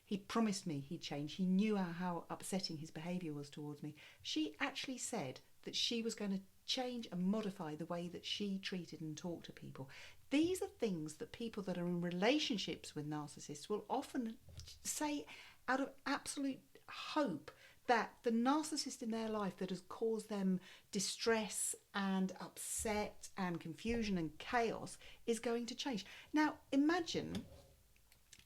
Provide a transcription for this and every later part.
He promised me he'd change. He knew how upsetting his behaviour was towards me. She actually said that she was going to change and modify the way that she treated and talked to people. These are things that people that are in relationships with narcissists will often say out of absolute hope that the narcissist in their life that has caused them distress and upset and confusion and chaos is going to change. Now, imagine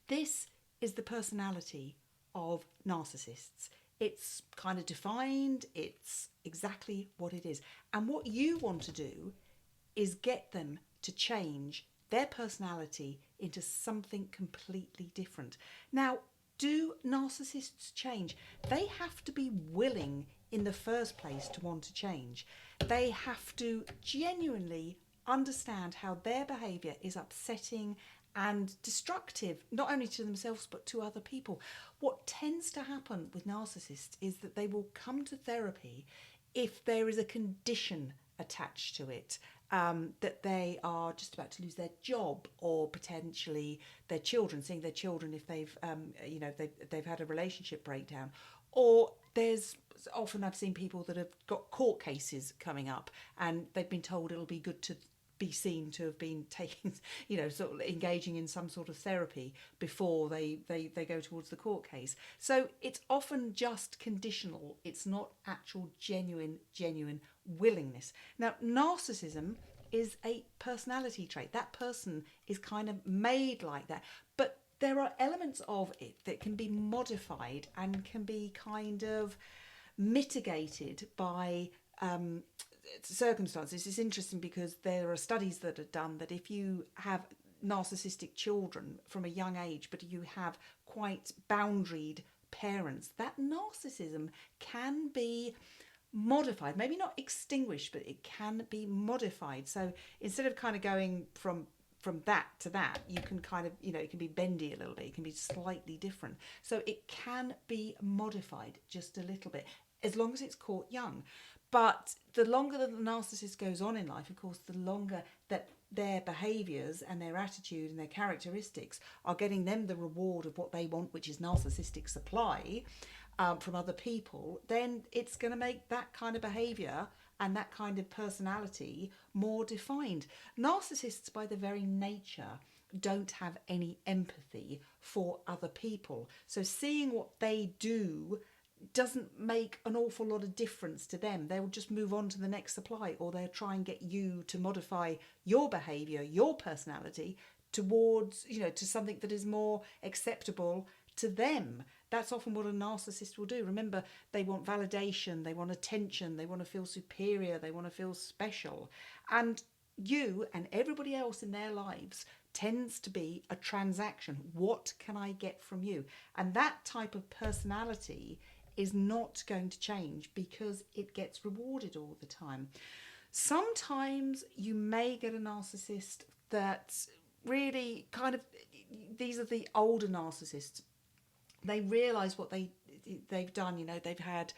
this is the personality of narcissists. It's kind of defined, it's exactly what it is. And what you want to do is get them to change their personality into something completely different. Now, do narcissists change? They have to be willing in the first place to want to change. They have to genuinely understand how their behaviour is upsetting and destructive, not only to themselves but to other people. What tends to happen with narcissists is that they will come to therapy if there is a condition attached to it, that they are just about to lose their job, or potentially their children, seeing their children if they've had a relationship breakdown, or there's often I've seen people that have got court cases coming up and they've been told it'll be good to be seen to have been taking, sort of engaging in some sort of therapy before they go towards the court case. So it's often just conditional. It's not actual genuine willingness. Now, narcissism is a personality trait. That person is kind of made like that. But there are elements of it that can be modified and can be kind of mitigated by circumstances. It's interesting because there are studies that are done that if you have narcissistic children from a young age, but you have quite boundaried parents, that narcissism can be modified, maybe not extinguished, but it can be modified. So instead of kind of going from that to that, you can kind of, it can be bendy a little bit, it can be slightly different. So it can be modified just a little bit, as long as it's caught young. But the longer that the narcissist goes on in life, of course, the longer that their behaviours and their attitude and their characteristics are getting them the reward of what they want, which is narcissistic supply from other people, then it's going to make that kind of behaviour and that kind of personality more defined. Narcissists, by their very nature, don't have any empathy for other people. So seeing what they do doesn't make an awful lot of difference to them. They'll just move on to the next supply, or they'll try and get you to modify your behaviour, your personality towards, to something that is more acceptable to them. That's often what a narcissist will do. Remember, they want validation, they want attention, they want to feel superior, they want to feel special. And you and everybody else in their lives tends to be a transaction. What can I get from you? And that type of personality is not going to change because it gets rewarded all the time. Sometimes you may get a narcissist that really kind of, these are the older narcissists. They realise what they've done. They've had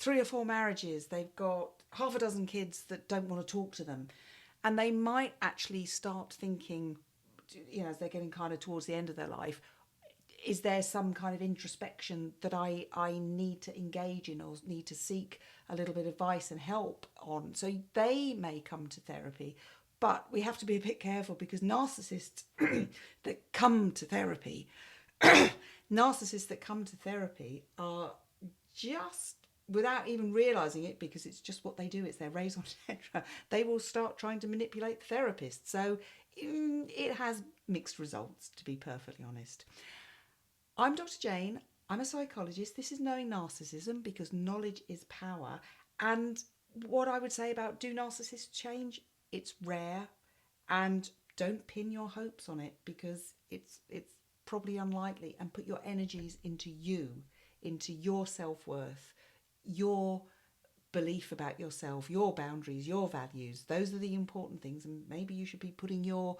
3 or 4 marriages. They've got half a dozen kids that don't want to talk to them. And they might actually start thinking, as they're getting kind of towards the end of their life, is there some kind of introspection that I need to engage in or need to seek a little bit of advice and help on? So they may come to therapy, but we have to be a bit careful because narcissists that come to therapy, are just, without even realising it, because it's just what they do, it's their raison d'etre, they will start trying to manipulate the therapist. So it has mixed results, to be perfectly honest. I'm Dr. Jane. I'm a psychologist. This is Knowing Narcissism, because knowledge is power. And what I would say about, do narcissists change? It's rare, and don't pin your hopes on it because it's probably unlikely. And put your energies into you, into your self-worth, your belief about yourself, your boundaries, your values. Those are the important things, and maybe you should be putting your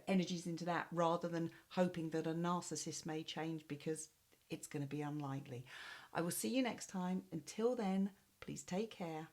energies into that rather than hoping that a narcissist may change, because it's going to be unlikely. I will see you next time. Until then, please take care.